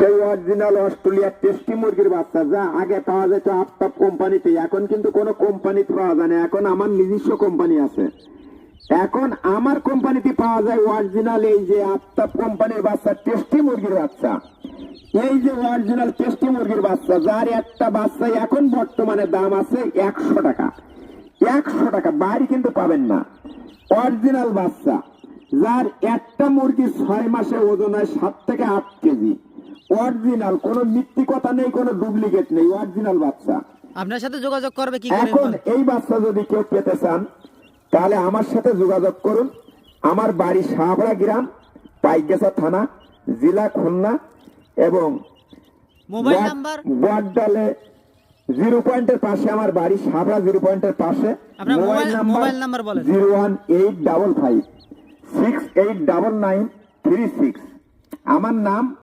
সেই অরিজিনাল অস্ট্রেলিয়ার টেস্টি মুরগির বাচ্চা যা আগে পাওয়া যেত আফতাব কোম্পানিতে, এখন কিন্তু কোনো কোম্পানিতে পাওয়া যায় না। এখন আমার নিজস্ব কোম্পানি আছে, এখন আমার কোম্পানিতে পাওয়া যায় অরিজিনাল এই যে আফতাব কোম্পানির বাচ্চা টেস্টি মুরগির বাচ্চা। এই যে অরিজিনাল টেস্টি মুরগির বাচ্চা, যার একটা বাচ্চা এখন বর্তমানে দাম আছে 100 টাকা। 100 টাকা বাড়ি কিন্তু পাবেন না। অরিজিনাল বাচ্চা যার একটা মুরগি 6 মাসে ওজন হয় 7 থেকে 8 কেজি। অরিজিনাল, কোনো মিথ্যে কথা নেই, কোনো ডুপ্লিকেট নেই, অরিজিনাল বাচ্চা। আপনার সাথে যোগাযোগ করবে কি করে? এখন এই বাচ্চা যদি কেউ পেতে চান তাহলে আমার সাথে যোগাযোগ করুন। আমার বাড়ি সাবড়া গ্রাম, পাইকগাছা থানা, জেলা খুলনা, এবং মোবাইল নাম্বার বটডালে 0 পয়েন্টের পাশে আমার বাড়ি, সাবড়া 0 পয়েন্টের পাশে। আপনার মোবাইল নাম্বার বলেন। 01855 689936। আমার নাম